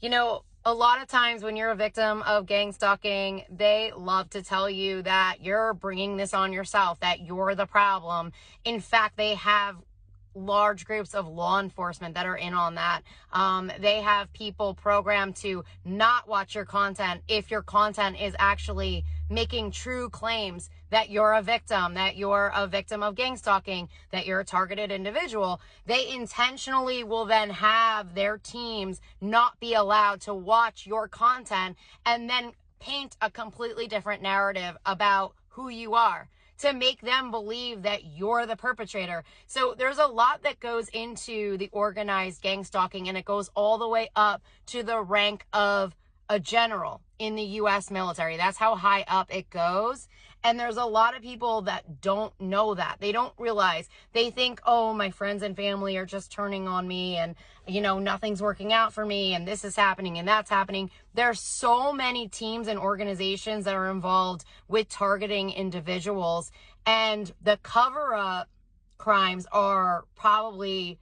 You know, a lot of times when you're a victim of gang stalking, they love to tell you that you're bringing this on yourself, that you're the problem. In fact, they have large groups of law enforcement that are in on that. They have people programmed to not watch your content if your content is actually making true claims that you're a victim of gang stalking, that you're a targeted individual. They intentionally will then have their teams not be allowed to watch your content and then paint a completely different narrative about who you are, to make them believe that you're the perpetrator. So there's a lot that goes into the organized gang stalking, and it goes all the way up to the rank of a general in the U.S. military. That's how high up it goes. And there's a lot of people that don't know that. They don't realize. They think, oh, my friends and family are just turning on me, and, you know, nothing's working out for me, and this is happening and that's happening. There's so many teams and organizations that are involved with targeting individuals, and the cover-up crimes are probably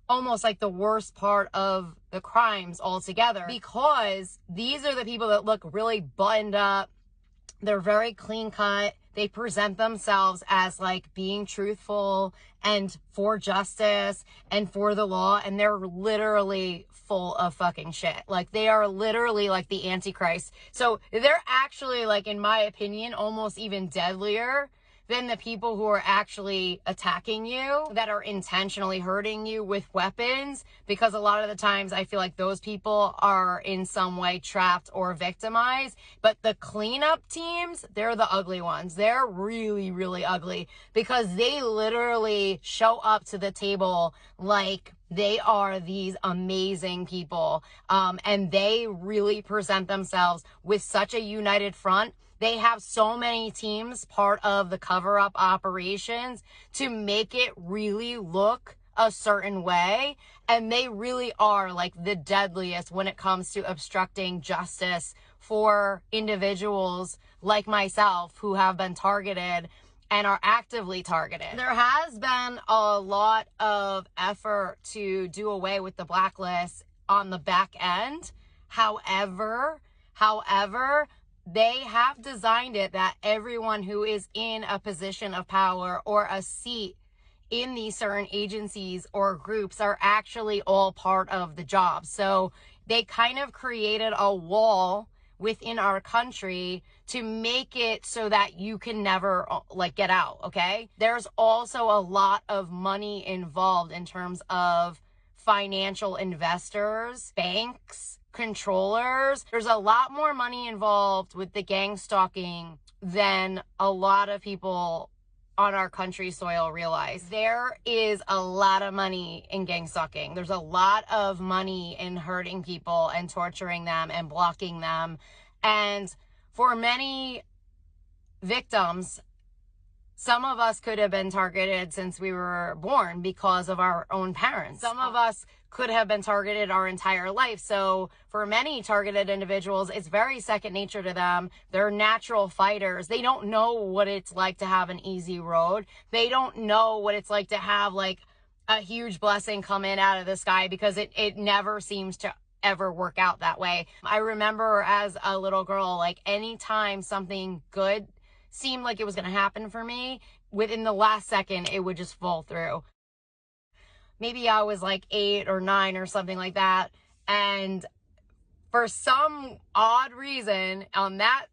almost like the worst part of the crimes altogether, because these are the people that look really buttoned up. They're very clean cut. They present themselves as like being truthful and for justice and for the law. And they're literally full of fucking shit. Like, they are literally like the Antichrist. So they're actually, like, in my opinion, almost even deadlier than the people who are actually attacking you, that are intentionally hurting you with weapons, because a lot of the times I feel like those people are in some way trapped or victimized. But the cleanup teams, they're the ugly ones. They're really, really ugly, because they literally show up to the table like they are these amazing people. And they really present themselves with such a united front. They have so many teams part of the cover-up operations to make it really look a certain way. And they really are like the deadliest when it comes to obstructing justice for individuals like myself who have been targeted and are actively targeted. There has been a lot of effort to do away with the blacklist on the back end. However, they have designed it that everyone who is in a position of power or a seat in these certain agencies or groups are actually all part of the job. So they kind of created a wall within our country to make it so that you can never like get out, okay? There's also a lot of money involved in terms of financial investors, banks, controllers. There's a lot more money involved with the gang stalking than a lot of people on our country's soil realize. There is a lot of money in gang stalking. There's a lot of money in hurting people and torturing them and blocking them. And for many victims, some of us could have been targeted since we were born because of our own parents. Some of us could have been targeted our entire life. So for many targeted individuals, it's very second nature to them. They're natural fighters. They don't know what it's like to have an easy road. They don't know what it's like to have like a huge blessing come in out of the sky, because it never seems to ever work out that way. I remember as a little girl, like anytime something good seemed like it was going to happen for me, within the last second, it would just fall through. Maybe I was like 8 or 9 or something like that. And for some odd reason on that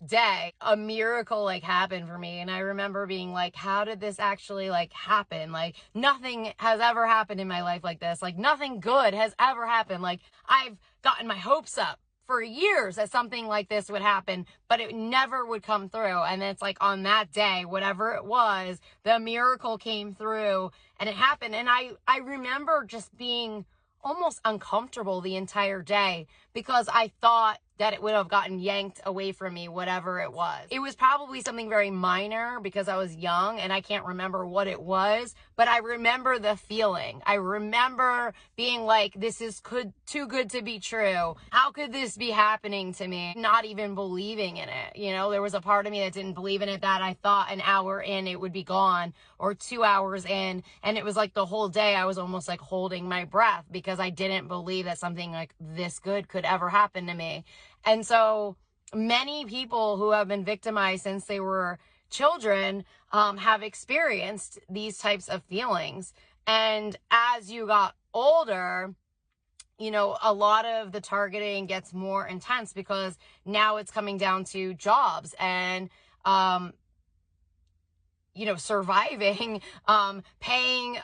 day, a miracle like happened for me. And I remember being like, how did this actually like happen? Like, nothing has ever happened in my life like this. Like, nothing good has ever happened. Like, I've gotten my hopes up for years that something like this would happen, but it never would come through. And it's like on that day, whatever it was, the miracle came through and it happened. And I remember just being almost uncomfortable the entire day, because I thought that it would have gotten yanked away from me, whatever it was. It was probably something very minor because I was young and I can't remember what it was, but I remember the feeling. I remember being like, this is too good to be true. How could this be happening to me? Not even believing in it. You know, there was a part of me that didn't believe in it, that I thought an hour in it would be gone, or 2 hours in. And it was like the whole day I was almost like holding my breath because I didn't believe that something like this good could ever happen to me. And so many people who have been victimized since they were children have experienced these types of feelings. And as you got older, you know, a lot of the targeting gets more intense because now it's coming down to jobs and, you know, surviving, paying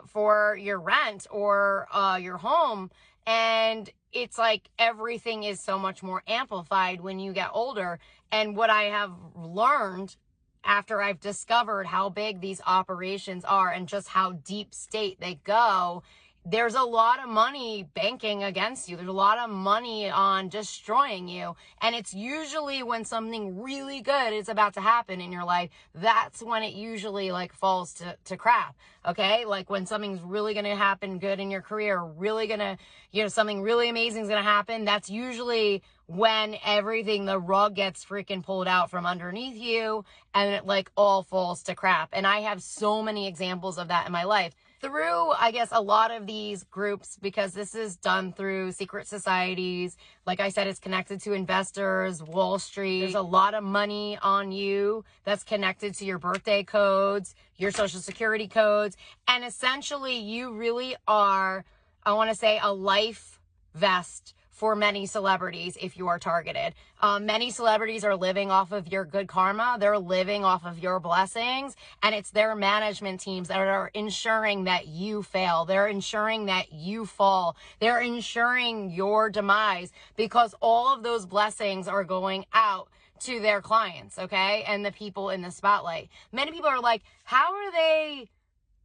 for your rent or your home. And it's like everything is so much more amplified when you get older. And what I have learned after I've discovered how big these operations are and just how deep state they go, there's a lot of money banking against you. There's a lot of money on destroying you. And it's usually when something really good is about to happen in your life, that's when it usually like falls to crap. Okay. Like when something's really going to happen good in your career, really going to, you know, something really amazing is going to happen. That's usually when everything, the rug gets freaking pulled out from underneath you and it like all falls to crap. And I have so many examples of that in my life. Through, I guess, a lot of these groups, because this is done through secret societies. Like I said, it's connected to investors, Wall Street. There's a lot of money on you that's connected to your birthday codes, your social security codes. And essentially, you really are, I want to say, a life vest for many celebrities if you are targeted. Many celebrities are living off of your good karma. They're living off of your blessings, and it's their management teams that are ensuring that you fail. They're ensuring that you fall. They're ensuring your demise because all of those blessings are going out to their clients, okay? And the people in the spotlight. Many people are like, how are they,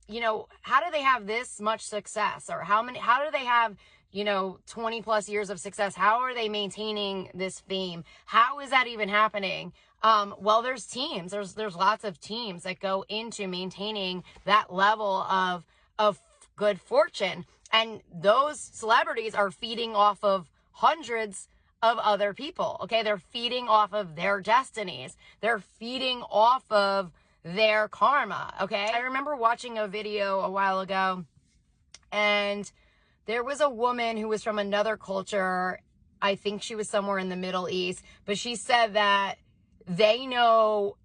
you know, how do they have this much success? Or how do they have, you know, 20 plus years of success? How are they maintaining this fame? How is that even happening? Well, there's teams. There's lots of teams that go into maintaining that level of good fortune. And those celebrities are feeding off of hundreds of other people. Okay. They're feeding off of their destinies. They're feeding off of their karma. Okay. I remember watching a video a while ago, and there was a woman who was from another culture. I think she was somewhere in the Middle East, but she said that they know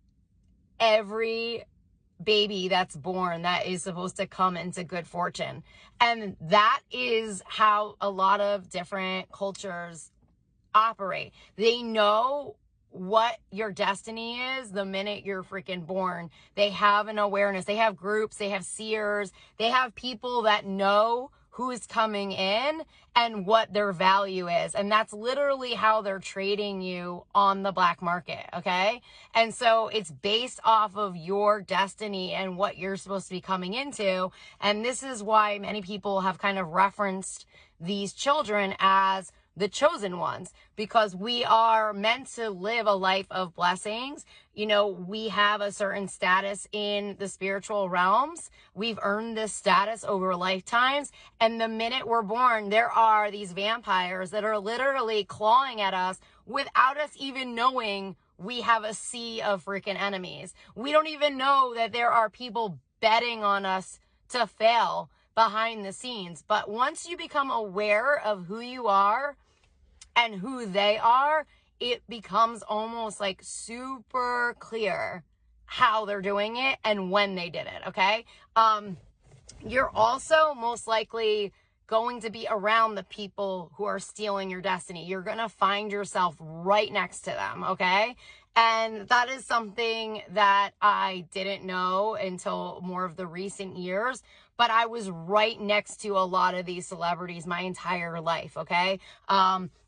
every baby that's born that is supposed to come into good fortune. And that is how a lot of different cultures operate. They know what your destiny is the minute you're freaking born. They have an awareness. They have groups. They have seers. They have people that know who is coming in and what their value is. And that's literally how they're trading you on the black market. Okay. And so it's based off of your destiny and what you're supposed to be coming into. And this is why many people have kind of referenced these children as the chosen ones, because we are meant to live a life of blessings. You know, we have a certain status in the spiritual realms. We've earned this status over lifetimes. And the minute we're born, there are these vampires that are literally clawing at us without us even knowing we have a sea of freaking enemies. We don't even know that there are people betting on us to fail behind the scenes. But once you become aware of who you are and who they are, it becomes almost like super clear how they're doing it and when they did it. Okay. You're also most likely going to be around the people who are stealing your destiny. You're going to find yourself right next to them. Okay. And that is something that I didn't know until more of the recent years, but I was right next to a lot of these celebrities my entire life. Okay.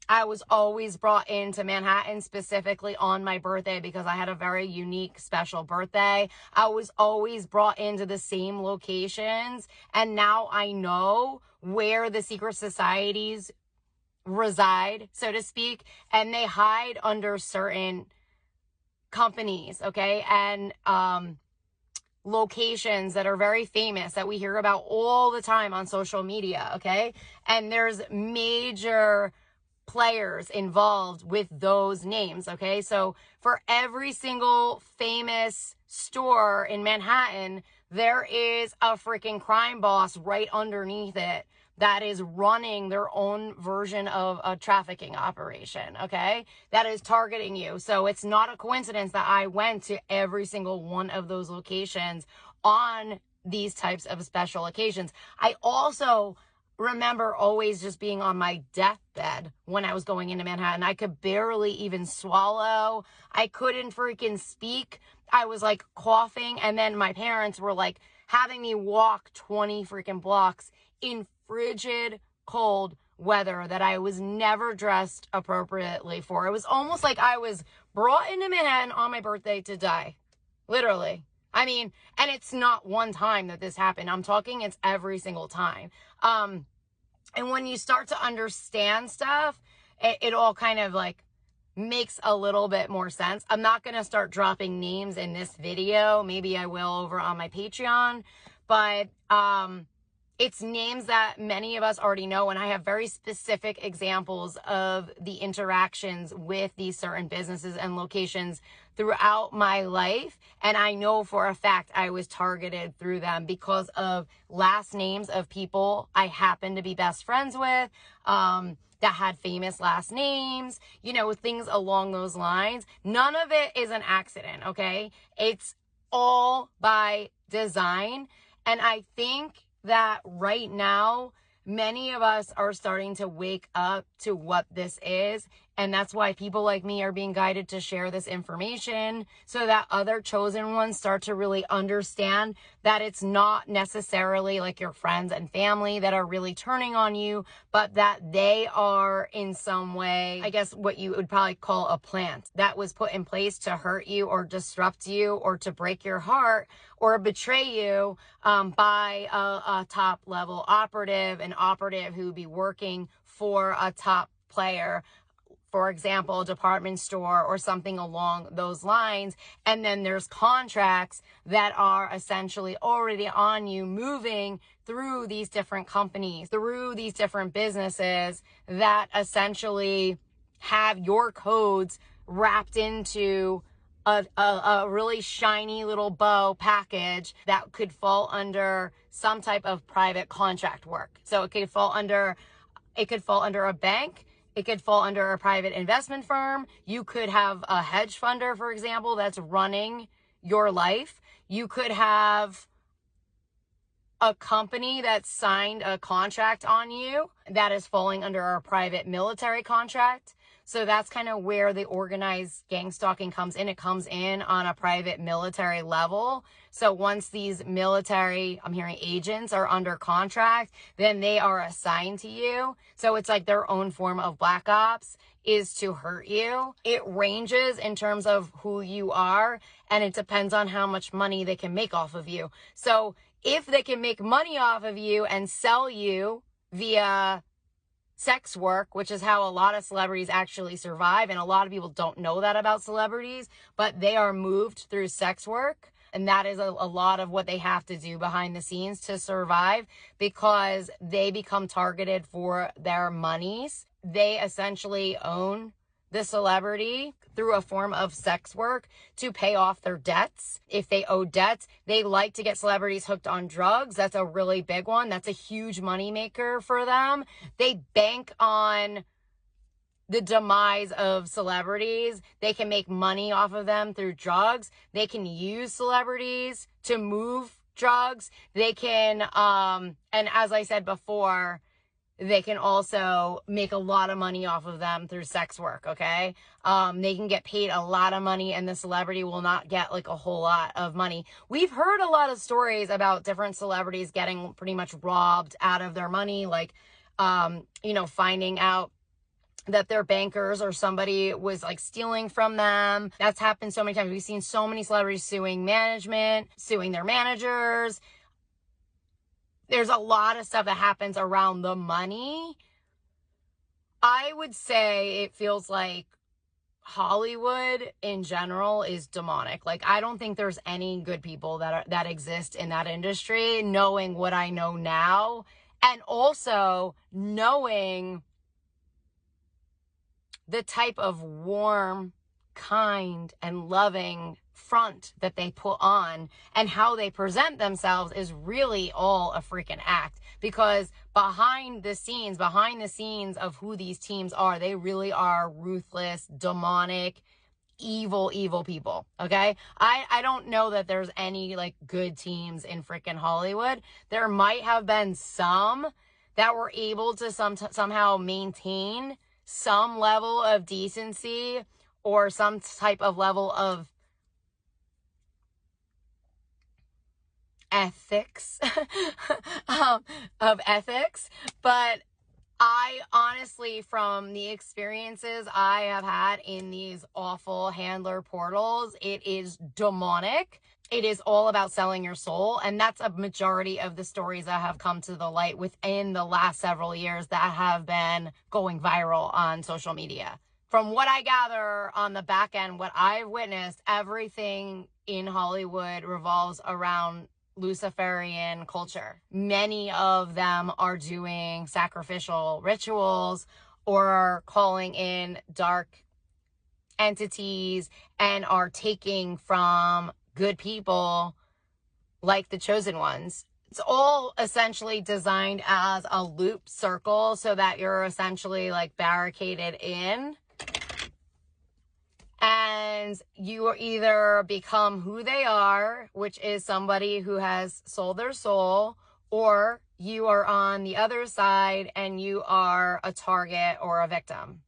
I was always brought into Manhattan specifically on my birthday because I had a very unique, special birthday. I was always brought into the same locations. And now I know where the secret societies reside, so to speak, and they hide under certain companies, okay, and locations that are very famous that we hear about all the time on social media, okay? And there's major players involved with those names, okay? So for every single famous store in Manhattan, there is a freaking crime boss right underneath it that is running their own version of a trafficking operation, okay? That is targeting you. So it's not a coincidence that I went to every single one of those locations on these types of special occasions. I also remember always just being on my deathbed when I was going into Manhattan. I could barely even swallow. I couldn't freaking speak. I was like coughing. And then my parents were like having me walk 20 freaking blocks in frigid cold weather that I was never dressed appropriately for. It was almost like I was brought into Manhattan on my birthday to die. Literally. I mean, and it's not one time that this happened. I'm talking it's every single time. And when you start to understand stuff, it all kind of like makes a little bit more sense. I'm not going to start dropping names in this video. Maybe I will over on my Patreon, but it's names that many of us already know, and I have very specific examples of the interactions with these certain businesses and locations throughout my life, and I know for a fact I was targeted through them because of last names of people I happen to be best friends with, that had famous last names, you know, things along those lines. None of it is an accident, okay? It's all by design, and I think that right now, many of us are starting to wake up to what this is. And that's why people like me are being guided to share this information so that other chosen ones start to really understand that it's not necessarily like your friends and family that are really turning on you, but that they are in some way, I guess what you would probably call a plant that was put in place to hurt you or disrupt you or to break your heart or betray you by a top level operative, an operative who would be working for a top player, for example, a department store or something along those lines. And then there's contracts that are essentially already on you, moving through these different companies, through these different businesses that essentially have your codes wrapped into a really shiny little bow package that could fall under some type of private contract work. So it could fall under a bank. It could fall under a private investment firm. You could have a hedge funder, for example, that's running your life. You could have a company that signed a contract on you that is falling under a private military contract. So that's kind of where the organized gang stalking comes in. It comes in on a private military level. So once these military, I'm hearing agents are under contract, then they are assigned to you. So it's like their own form of black ops is to hurt you. It ranges in terms of who you are, and it depends on how much money they can make off of you. So if they can make money off of you and sell you via sex work, which is how a lot of celebrities actually survive, and a lot of people don't know that about celebrities, but they are moved through sex work, and that is a lot of what they have to do behind the scenes to survive, because they become targeted for their monies. They essentially own the celebrity through a form of sex work to pay off their debts. If they owe debts, they like to get celebrities hooked on drugs. That's a really big one. That's a huge moneymaker for them. They bank on the demise of celebrities. They can make money off of them through drugs. They can use celebrities to move drugs. They can, and as I said before, they can also make a lot of money off of them through sex work, okay? They can get paid a lot of money, and the celebrity will not get like a whole lot of money. We've heard a lot of stories about different celebrities getting pretty much robbed out of their money, like, you know, finding out that their bankers or somebody was like stealing from them. That's happened so many times. We've seen so many celebrities suing management, suing their managers. There's a lot of stuff that happens around the money I would say it feels like Hollywood in general is demonic. Like, I don't think there's any good people that exist in that industry, knowing what I know now, and also knowing the type of warm, kind, and loving front that they put on, and how they present themselves is really all a freaking act. Because behind the scenes of who these teams are, they really are ruthless, demonic, evil people. Okay, I don't know that there's any like good teams in freaking Hollywood. There might have been some that were able to somehow maintain some level of decency or some type of level of ethics, but I honestly, from the experiences I have had in these awful handler portals, it is demonic. It is all about selling your soul. And that's a majority of the stories that have come to the light within the last several years that have been going viral on social media. From what I gather on the back end, what I've witnessed, everything in Hollywood revolves around Luciferian culture. Many of them are doing sacrificial rituals or calling in dark entities and are taking from good people like the chosen ones. It's all essentially designed as a loop circle so that you're essentially like barricaded in. And you either become who they are, which is somebody who has sold their soul, or you are on the other side and you are a target or a victim.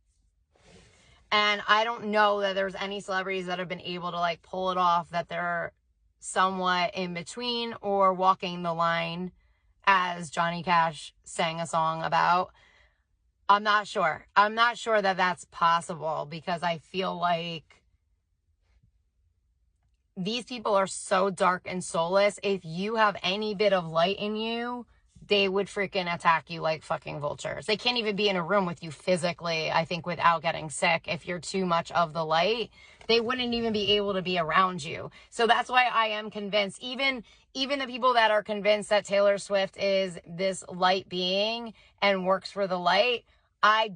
And I don't know that there's any celebrities that have been able to like pull it off, that they're somewhat in between or walking the line, as Johnny Cash sang a song about. I'm not sure. I'm not sure that that's possible, because I feel like these people are so dark and soulless. If you have any bit of light in you, they would freaking attack you like fucking vultures. They can't even be in a room with you physically, I think, without getting sick. If you're too much of the light, they wouldn't even be able to be around you. So that's why I am convinced, even the people that are convinced that Taylor Swift is this light being and works for the light, I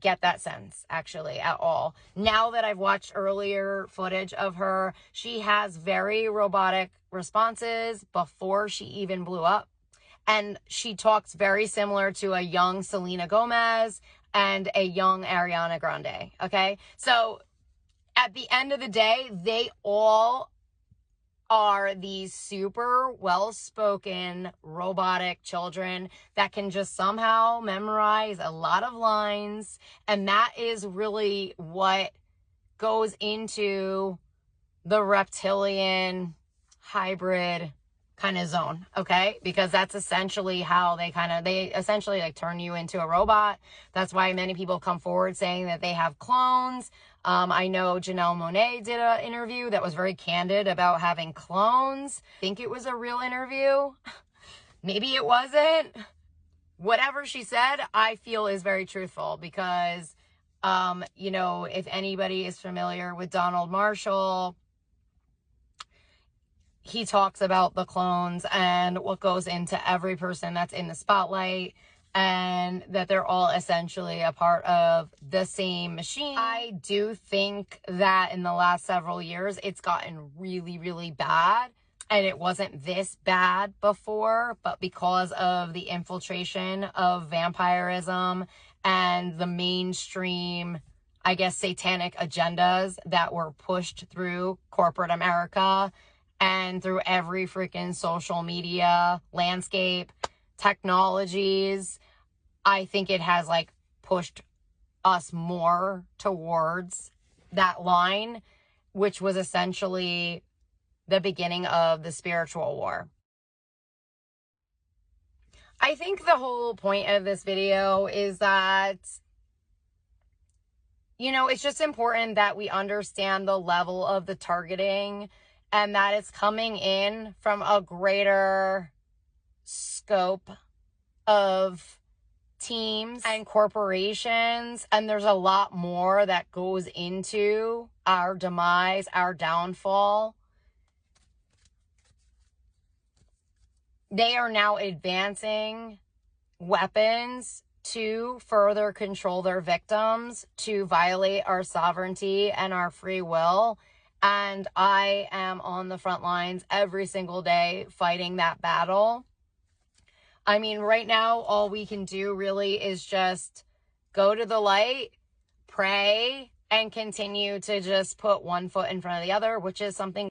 get that sense, actually, at all. Now that I've watched earlier footage of her, she has very robotic responses before she even blew up. And she talks very similar to a young Selena Gomez and a young Ariana Grande, okay? So at the end of the day, they all are these super well-spoken robotic children that can just somehow memorize a lot of lines. And that is really what goes into the reptilian hybrid kind of zone, okay? Because that's essentially how they essentially like turn you into a robot. That's why many people come forward saying that they have clones. I know Janelle Monáe did an interview that was very candid about having clones. I think it was a real interview. Maybe it wasn't. Whatever she said, I feel is very truthful, because, you know, if anybody is familiar with Donald Marshall, he talks about the clones and what goes into every person that's in the spotlight, and that they're all essentially a part of the same machine. I do think that in the last several years, it's gotten really, really bad. And it wasn't this bad before, but because of the infiltration of vampirism and the mainstream, I guess, satanic agendas that were pushed through corporate America and through every freaking social media landscape, technologies, I think it has like pushed us more towards that line, which was essentially the beginning of the spiritual war. I think the whole point of this video is that, you know, it's just important that we understand the level of the targeting, and that it's coming in from a greater scope of teams and corporations, and there's a lot more that goes into our demise, our downfall. They are now advancing weapons to further control their victims, to violate our sovereignty and our free will. And I am on the front lines every single day fighting that battle. I mean, right now, all we can do really is just go to the light, pray, and continue to just put one foot in front of the other, which is something